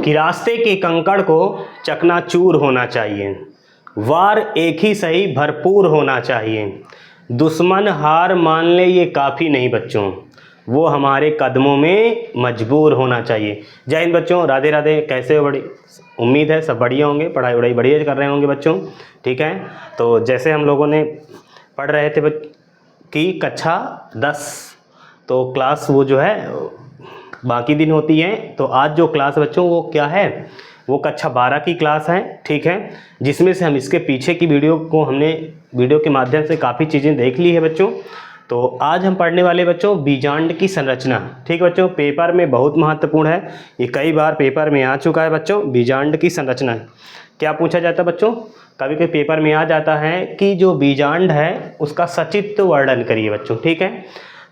कि रास्ते के कंकड़ को चकनाचूर होना चाहिए, वार एक ही सही भरपूर होना चाहिए, दुश्मन हार मान ले ये काफ़ी नहीं बच्चों, वो हमारे कदमों में मजबूर होना चाहिए। जय हिंद बच्चों, राधे राधे। कैसे हो? बड़ी उम्मीद है सब बढ़िया होंगे, पढ़ाई वढ़ाई बढ़िया कर रहे होंगे बच्चों, ठीक है। तो जैसे हम लोगों ने पढ़ रहे थे कि कक्षा 10 तो क्लास वो जो है बाकी दिन होती है, तो आज जो क्लास बच्चों वो क्या है, वो कक्षा 12 की क्लास है, ठीक है, जिसमें से हम इसके पीछे की वीडियो को हमने वीडियो के माध्यम से काफ़ी चीज़ें देख ली है बच्चों। तो आज हम पढ़ने वाले बच्चों बीजांड की संरचना, ठीक है बच्चों, पेपर में बहुत महत्वपूर्ण है, ये कई बार पेपर में आ चुका है बच्चों। बीजांड की संरचना क्या पूछा जाता है बच्चों, कभी कभी पेपर में आ जाता है कि जो बीजांड है उसका सचित्र वर्णन करिए बच्चों, ठीक है।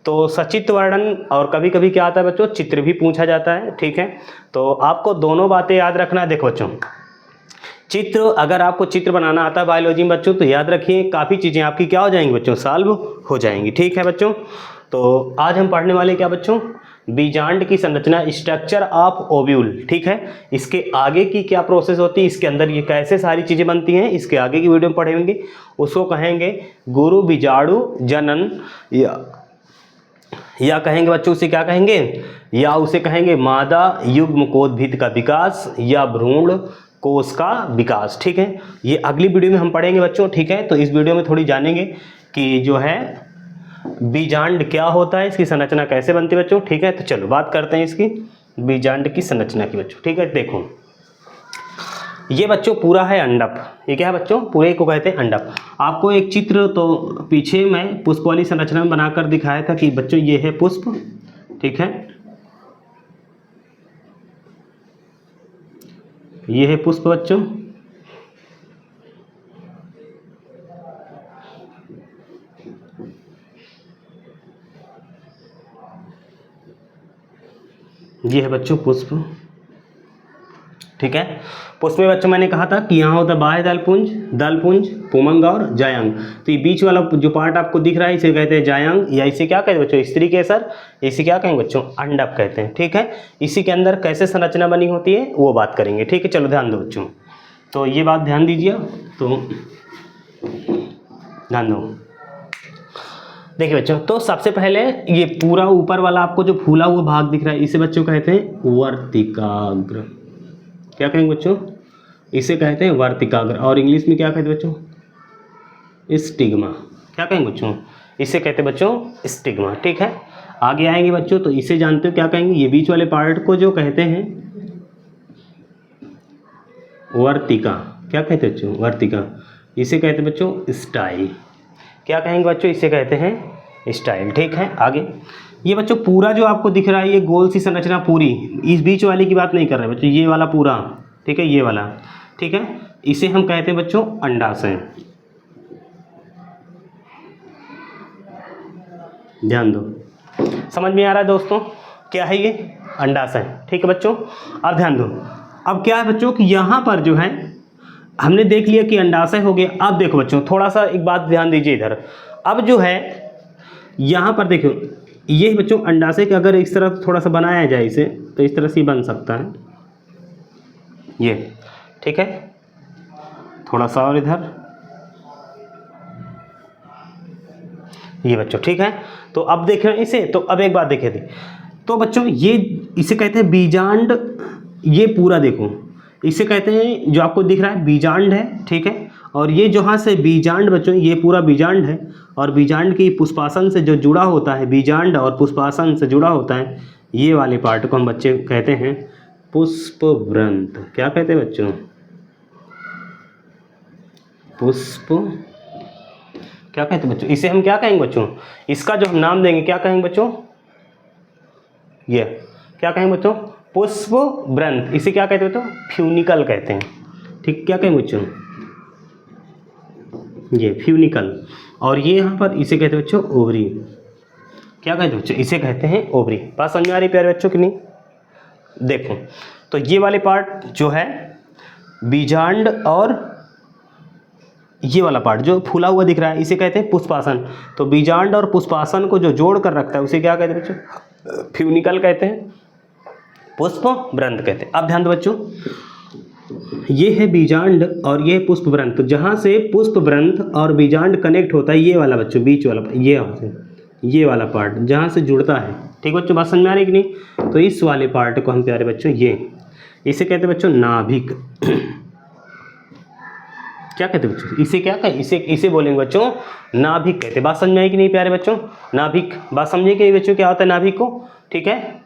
तो सचित्र वर्णन और कभी कभी क्या आता है बच्चों, चित्र भी पूछा जाता है, ठीक है। तो आपको दोनों बातें याद रखना है। देखो बच्चों, चित्र, अगर आपको चित्र बनाना आता है बायोलॉजी में बच्चों, तो याद रखिए काफ़ी चीज़ें आपकी क्या हो जाएंगी बच्चों, सॉल्व हो जाएंगी, ठीक है बच्चों। तो आज हम पढ़ने वाले क्या बच्चों, बीजांड की संरचना, स्ट्रक्चर ऑफ ओव्यूल, ठीक है। इसके आगे की क्या प्रोसेस होती है, इसके अंदर ये कैसे सारी चीज़ें बनती हैं, इसके आगे की वीडियो में पढ़ेंगे। उसको कहेंगे गुरु बीजाणु जनन, या कहेंगे बच्चों उसे क्या कहेंगे, या उसे कहेंगे मादा युग्मकोद्भिद का विकास या भ्रूण कोश का विकास, ठीक है। ये अगली वीडियो में हम पढ़ेंगे बच्चों, ठीक है। तो इस वीडियो में थोड़ी जानेंगे कि जो है बीजांड क्या होता है, इसकी संरचना कैसे बनती है बच्चों, ठीक है। तो चलो बात करते हैं इसकी बीजांड की संरचना की बच्चों, ठीक है। देखो ये बच्चों पूरा है अंडप, ये क्या है बच्चों, पूरे को कहते हैं अंडप। आपको एक चित्र तो पीछे मैं पुष्प वाली संरचना में बनाकर दिखाया था कि बच्चों ये है पुष्प, ठीक है, ये है पुष्प बच्चों, ये है बच्चों पुष्प, ठीक है। पुष्प में बच्चों मैंने कहा था कि यहाँ होता है बाह्य दलपुंज, दलपुंज, पुमंग और जायंग। तो ये बीच वाला जो पार्ट आपको दिख रहा है इसे कहते हैं जायंग, या इसे क्या कहते हैं बच्चों, स्त्री केसर, इसे क्या कहेंगे बच्चों, अंडप कहते हैं, ठीक है। इसी के अंदर कैसे संरचना बनी होती है वो बात करेंगे, ठीक है। चलो ध्यान दो बच्चों, तो ये बात ध्यान दीजिए, तो ध्यान दो। देखिए बच्चों, तो सबसे पहले ये पूरा ऊपर वाला आपको जो फूला हुआ भाग दिख रहा है इसे बच्चों कहते हैं वर्तिकाग्र, क्या कहेंगे बच्चों, इसे कहते हैं वर्तिकाग्र, और इंग्लिश में क्या कहते हैं बच्चों, स्टिग्मा, क्या कहेंगे बच्चों, इसे कहते हैं बच्चों स्टिग्मा, ठीक है। आगे आएंगे बच्चों तो इसे जानते हो क्या कहेंगे, ये बीच वाले पार्ट को जो कहते हैं वर्तिका, क्या कहते हैं बच्चों, वर्तिका, इसे कहते हैं बच्चों स्टाइल, क्या कहेंगे बच्चों, इसे कहते हैं स्टाइल, ठीक है। आगे ये बच्चों पूरा जो आपको दिख रहा है ये गोल सी संरचना पूरी, इस बीच वाले की बात नहीं कर रहे बच्चों, ये वाला पूरा, ठीक है, ये वाला, ठीक है, इसे हम कहते हैं बच्चों अंडाशय, ध्यान दो, समझ में आ रहा है दोस्तों, क्या है ये अंडाशय, ठीक है बच्चों। अब ध्यान दो, अब क्या है बच्चों कि यहाँ पर जो है हमने देख लिया कि अंडाशय हो गया। अब देखो बच्चों थोड़ा सा एक बात ध्यान दीजिए इधर, अब जो है यहाँ पर देखो ये बच्चों अंडाशय के अगर इस तरह थोड़ा सा बनाया जाए इसे, तो इस तरह से बन सकता है ये, ठीक है, थोड़ा सा और इधर ये बच्चों, ठीक है। तो अब देख रहे हैं इसे, तो अब एक बात देखे थे, तो बच्चों ये इसे कहते हैं बीजांड, ये पूरा देखो इसे कहते हैं जो आपको दिख रहा है बीजांड है, ठीक है। और ये जहाँ से बीजांड बच्चों ये पूरा बीजांड है, और बीजांड की पुष्पासन से जो जुड़ा होता है, बीजांड और पुष्पासन से जुड़ा होता है, ये वाले पार्ट को हम बच्चे कहते हैं पुष्पवृंत, क्या कहते हैं बच्चों, पुष्प, क्या कहते हैं बच्चों, इसे हम क्या कहेंगे बच्चों, इसका जो हम नाम देंगे क्या कहेंगे बच्चों, ये क्या कहेंगे बच्चों, पुष्पवृंत, इसे क्या कहते हैं बच्चों, फ्यूनिकल कहते हैं, ठीक, क्या कहेंगे बच्चों, ये फ्यूनिकल। और ये यहाँ पर इसे कहते हैं बच्चों ओवरी, क्या कहते हैं बच्चों, इसे कहते हैं ओवरी। बात समझ में आ रही प्यारे बच्चों की नहीं। देखो तो ये वाले पार्ट जो है बीजांड, और ये वाला पार्ट जो फूला हुआ दिख रहा है इसे कहते हैं पुष्पासन। तो बीजांड और पुष्पासन को जो जोड़ कर रखता है उसे क्या कहते हैं बच्चों, फ्यूनिकल कहते हैं। पुष्पवृंत कहते हैं। अब ध्यान दो बच्चों, ये है बीजांड और ये पुष्पवृंत। तो जहाँ से पुष्पवृंत और बीजांड कनेक्ट होता है, ये वाला बच्चों बीच वाला, ये वाला पार्ट जहाँ से जुड़ता है, ठीक बच्चों, बात समझ में आ रही कि नहीं? तो इस वाले पार्ट को हम प्यारे बच्चों इसे कहते हैं बच्चों नाभिक। क्या कहते हैं बच्चों? इसे क्या कहते? इसे बोलेंगे बच्चों नाभिक कहते हैं। बात समझ में आई कि नहीं प्यारे बच्चों? नाभिक, बात समझिए कि बच्चों क्या होता है नाभिक को, ठीक है।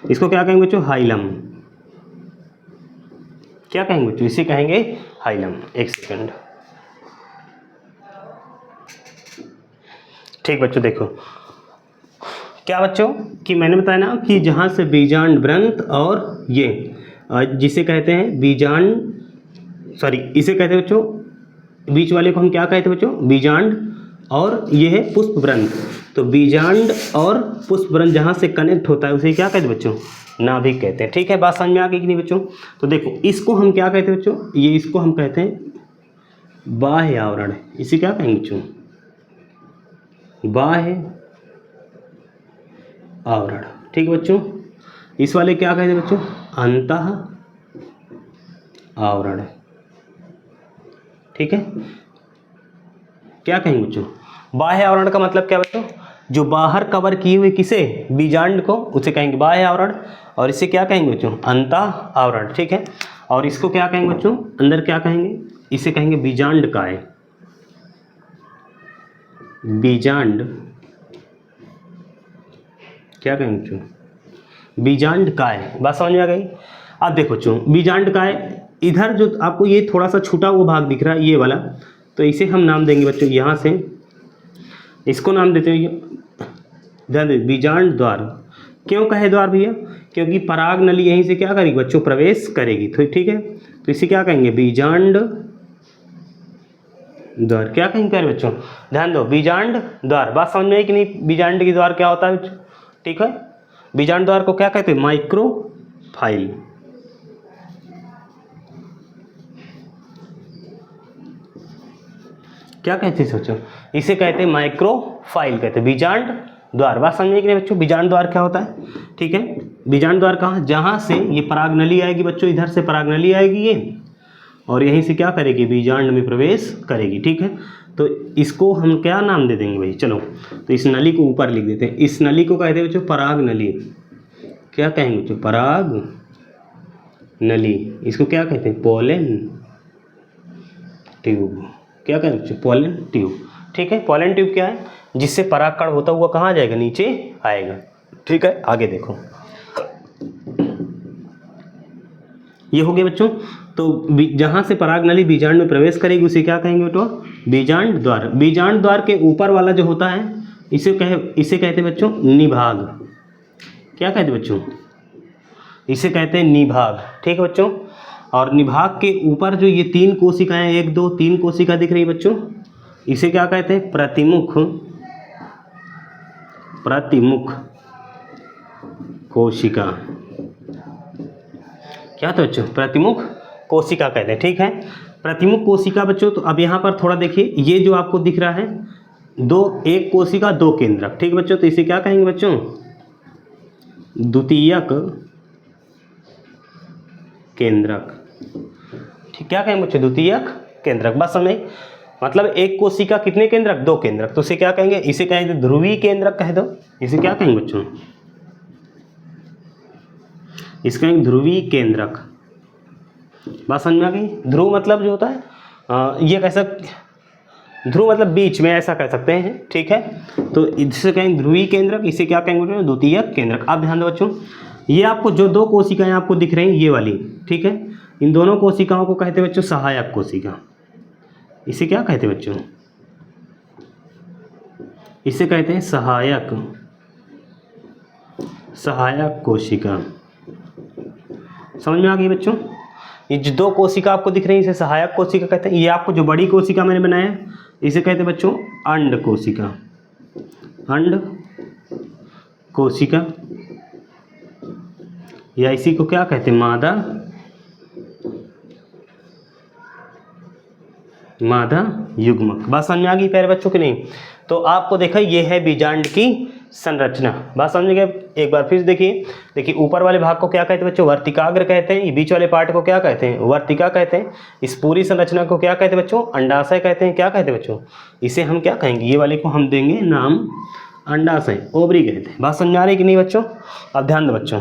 इसको क्या कहेंगे बच्चों? हाइलम। क्या कहेंगे बच्चों? इसे कहेंगे हाइलम। एक सेकंड, ठीक बच्चों, देखो क्या बच्चों कि मैंने बताया ना कि जहाँ से बीजांड वृंत और ये जिसे कहते हैं बीजांड, सॉरी इसे कहते हैं बच्चों, बीच वाले को हम क्या कहते हैं बच्चों? बीजांड, और ये है पुष्पवृंत। तो बीजांड और पुष्पवृंत जहाँ से कनेक्ट होता है उसे क्या कहते हैं बच्चों? नाभिक कहते हैं, ठीक है। बात समझ में आ गई कि नहीं बच्चों? तो देखो इसको हम क्या कहते हैं बच्चों? इसको हम कहते हैं बाह्य आवरण। इसे क्या कहेंगे बच्चों? बाह्य आवरण, ठीक है बच्चों। इस वाले क्या कहते हैं बच्चों? अंतः आवरण, ठीक है। क्या कहेंगे बच्चों? बाह्य आवरण का मतलब क्या बच्चों? जो बाहर कवर किए हुए किसे? बीजांड को, उसे कहेंगे बाह्य आवरण। और इसे क्या कहेंगे बच्चों? अंतः आवरण, ठीक है। और इसको क्या कहेंगे बच्चों? अंदर क्या कहेंगे? इसे कहेंगे बीजांड काय। बीजांड क्या कहेंगे बच्चों? बीजांड काय। बात समझ में आ गई? अब देखो बच्चों बीजांड काय, इधर जो आपको ये थोड़ा सा छूटा हुआ भाग दिख रहा है ये वाला, तो इसे हम नाम देंगे बच्चों, यहाँ से इसको नाम देते हैं, ध्यान दे, बीजांड द्वार। क्यों कहे द्वार भैया? क्योंकि पराग नली यहीं से क्या करेगी बच्चों? प्रवेश करेगी, तो ठीक है। तो इसे क्या कहेंगे? बीजांड द्वार। क्या कहेंगे प्यारे बच्चों? ध्यान दो, बीजांड द्वार। बात समझ में आई कि नहीं? बीजांड की द्वार क्या होता है, ठीक है। बीजांड द्वार को क्या कहते हैं? माइक्रोफाइल। क्या कहते हैं बच्चों? इसे कहते हैं माइक्रोफाइल कहते हैं, बीजांड द्वार। बात समझिए कि नहीं बच्चों? बीजांड द्वार क्या होता है, ठीक है। बीजांड द्वार कहाँ? जहाँ से ये परागनली आएगी बच्चों, इधर से परागनली आएगी ये, और यहीं से क्या करेगी? बीजांड में प्रवेश करेगी, ठीक है। तो इसको हम क्या नाम दे देंगे भाई? चलो, तो इस नली को ऊपर लिख देते हैं। इस नली को कहते हैं बच्चों पराग नली। क्या कहेंगे बच्चों? पराग नली। इसको क्या कहते हैं? Pollen tube. क्या कहेंगे बच्चों? पोलन ट्यूब, ठीक है। पोलन ट्यूब क्या है? जिससे परागकण होता हुआ कहाँ जाएगा? नीचे आएगा, ठीक है। आगे देखो, ये हो गया बच्चों। तो जहाँ से पराग नली बीजांड में प्रवेश करेगी उसे क्या कहेंगे बेटो? बीजांड द्वार। बीजांड द्वार के ऊपर वाला जो होता है इसे कहते हैं बच्चों निभाग। क्या कहते हैं बच्चों? इसे कहते हैं निभाग, ठीक है बच्चों। और निभाग के ऊपर जो ये 3 कोशिकाएं, 1 2 3 कोशिका दिख रही है बच्चों, इसे क्या कहते हैं? प्रतिमुख कोशिका। क्या तो बच्चों? प्रतिमुख कोशिका कहते हैं, ठीक है। प्रतिमुख कोशिका बच्चों, तो अब यहाँ पर थोड़ा देखिए, ये जो आपको दिख रहा है 1 कोशिका 2 केंद्रक, ठीक है बच्चों। तो इसे क्या कहेंगे बच्चों? द्वितीयक केंद्रक, ठीक। क्या कहेंगे बच्चों? द्वितीयक केंद्रक। बस हमें मतलब 1 कोशिका कितने केंद्रक? 2 केंद्रक। तो इसे क्या कहेंगे? इसे कहेंगे ध्रुवीय केंद्रक कह दो। इसे क्या कहेंगे बच्चों? इसका एक ध्रुवीय केंद्रक। बात समझ में आ गई? ध्रुव मतलब जो होता है ये कैसा, ध्रुव मतलब बीच में, ऐसा कह सकते हैं, ठीक है। तो इससे कहेंगे ध्रुवीय केंद्रक। इसे क्या कहेंगे बच्चों? द्वितीयक केंद्रक। अब ध्यान दो बच्चों, ये आपको जो 2 कोशिकाएं आपको दिख रही हैं ये वाली, ठीक है, इन दोनों कोशिकाओं को कहते हैं बच्चों सहायक कोशिका। इसे क्या कहते हैं बच्चों? इसे कहते हैं सहायक कोशिका। समझ में आ गई बच्चों? ये जो 2 कोशिका आपको दिख रही है इसे सहायक कोशिका कहते हैं। ये आपको जो बड़ी कोशिका मैंने बनाया इसे कहते हैं बच्चों अंड कोशिका। अंड कोशिका, या इसी को क्या कहते हैं? मादा युग्मक। बात समझ में आ गई प्यारे बच्चों की नहीं? तो आपको देखा ये है बीजांड की संरचना। बात समझ गए? एक बार फिर देखिए ऊपर वाले भाग को क्या कहते हैं बच्चों? वर्तिकाग्र कहते हैं। ये बीच वाले पार्ट को क्या कहते हैं? वर्तिका कहते हैं। इस पूरी संरचना को क्या कहते हैं बच्चों? अंडाशय कहते हैं। क्या कहते हैं बच्चों? इसे हम क्या कहेंगे? ये वाले को हम देंगे नाम अंडाशय, ओवरी कहते हैं। बात समझ आ रही कि नहीं बच्चों? अब ध्यान दो बच्चों,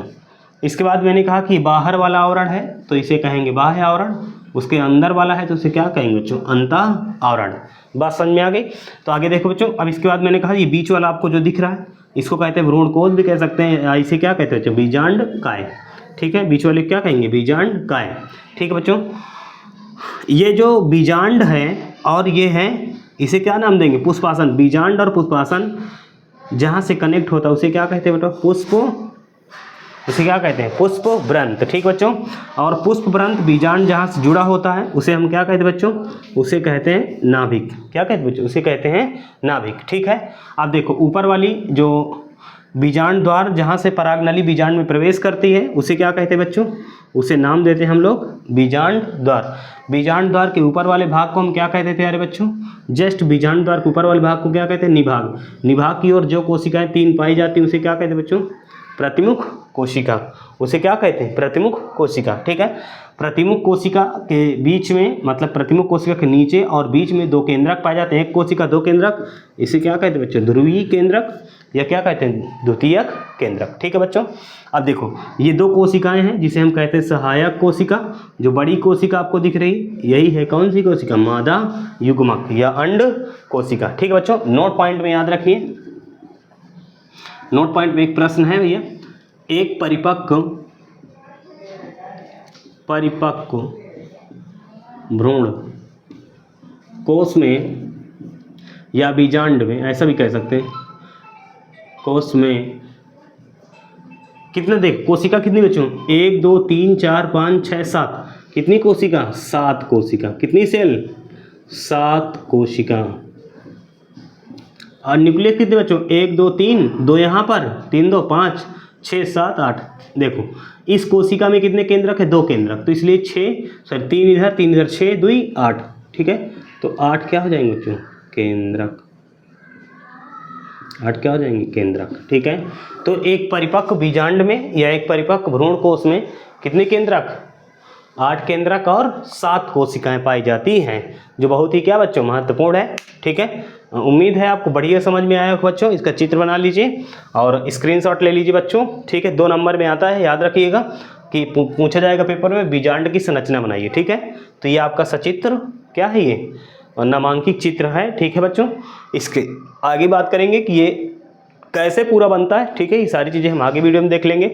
इसके बाद मैंने कहा कि बाहर वाला आवरण है तो इसे कहेंगे बाह्य आवरण, उसके अंदर वाला है तो उसे क्या कहेंगे बच्चों? अंतः आवरण। बात समझ में आ गई? तो आगे देखो बच्चों, अब इसके बाद मैंने कहा ये बीच वाला आपको जो दिख रहा है इसको कहते हैं भ्रूणकोश भी कह सकते हैं, इसे क्या कहते हैं बच्चों? बीजांडकाय। ठीक है, बीच वाले क्या कहेंगे? बीजांडकाय। ठीक है बच्चों, ये जो बीजांड है और ये है, इसे क्या नाम देंगे? पुष्पासन। बीजांड और पुष्पासन जहाँ से कनेक्ट होता है उसे क्या कहते हैं बेटा? उसे क्या कहते हैं? पुष्प व्रंत। ठीक बच्चों, और पुष्प व्रंत बीजांड जहाँ से जुड़ा होता है उसे हम क्या कहते हैं बच्चों? उसे कहते हैं नाभिक। क्या कहते हैं बच्चों? उसे कहते हैं नाभिक। ठीक है, अब देखो ऊपर वाली जो बीजांड द्वार जहाँ से परागनली बीजांड में प्रवेश करती है उसे क्या कहते हैं बच्चों? उसे नाम देते हैं हम लोग बीजांड द्वार। बीजांड द्वार के ऊपर वाले भाग को हम क्या कहते थे अरे बच्चों? जस्ट बीजांड द्वार के ऊपर वाले भाग को क्या कहते हैं? निभाग। निभाग की ओर जो कोशिकाएं 3 पाई जाती हैं उसे क्या कहते हैं बच्चों? प्रतिमुख कोशिका। उसे क्या कहते हैं? प्रतिमुख कोशिका। ठीक है, प्रतिमुख कोशिका के बीच में, मतलब प्रतिमुख कोशिका के नीचे और बीच में 2 केंद्रक पाए जाते हैं। एक कोशिका 2 केंद्रक, इसे क्या कहते हैं बच्चों? ध्रुवीय केंद्रक या क्या कहते हैं? द्वितीयक केंद्रक। ठीक है बच्चों, अब देखो ये 2 कोशिकाएं हैं जिसे हम कहते हैं सहायक कोशिका। जो बड़ी कोशिका आपको दिख रही यही है कौन सी कोशिका? मादा युग्मक या अंड कोशिका। ठीक है बच्चों, नोट पॉइंट में याद रखिए। नोट पॉइंट में एक प्रश्न है भैया, एक परिपक्व भ्रूण कोश में या बीजांड में, ऐसा भी कह सकते हैं, कोश में कितने? देख कोशिका कितनी बच्चों? 1 2 3 4 5 6 7। कितनी कोशिका? 7 कोशिका। कितनी सेल? 7 कोशिका। और न्यूक्लियस कितने बच्चों? 1 2 3, 2 यहाँ पर, 3 2 5 6 7 8। देखो इस कोशिका में कितने केंद्रक है? 2 केंद्रक, तो इसलिए 3 इधर 3 इधर, 6 2 8। ठीक है, तो 8 क्या हो जाएंगे बच्चों? केंद्रक। 8 क्या हो जाएंगे? केंद्रक। ठीक है, तो एक परिपक्व बीजांड में या एक परिपक्व भ्रूण कोश में कितने केंद्रक? 8 केंद्रक और 7 कोशिकाएं पाई जाती हैं, जो बहुत ही क्या बच्चों? महत्वपूर्ण है। ठीक है, उम्मीद है आपको बढ़िया समझ में आया हो बच्चों। इसका चित्र बना लीजिए और स्क्रीनशॉट ले लीजिए बच्चों। ठीक है, 2 नंबर में आता है, याद रखिएगा कि पूछा जाएगा पेपर में, बीजांड की संरचना बनाइए। ठीक है, तो ये आपका सचित्र क्या है? ये नामांकित चित्र है। ठीक है बच्चों, इसके आगे बात करेंगे कि ये कैसे पूरा बनता है। ठीक है, ये सारी चीज़ें हम आगे वीडियो में देख लेंगे।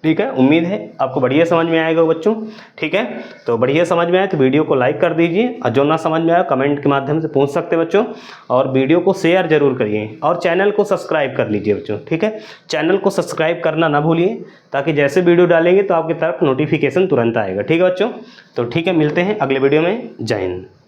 ठीक है, उम्मीद है आपको बढ़िया समझ में आएगा बच्चों। ठीक है, तो बढ़िया समझ में आए तो वीडियो को लाइक कर दीजिए, और जो ना समझ में आया कमेंट के माध्यम से पूछ सकते हैं बच्चों, और वीडियो को शेयर जरूर करिए और चैनल को सब्सक्राइब कर लीजिए बच्चों। ठीक है, चैनल को सब्सक्राइब करना ना भूलिए, ताकि जैसे वीडियो डालेंगे तो आपकी तरफ नोटिफिकेशन तुरंत आएगा। ठीक है बच्चों, तो ठीक है, मिलते हैं अगले वीडियो में। जय हिंद।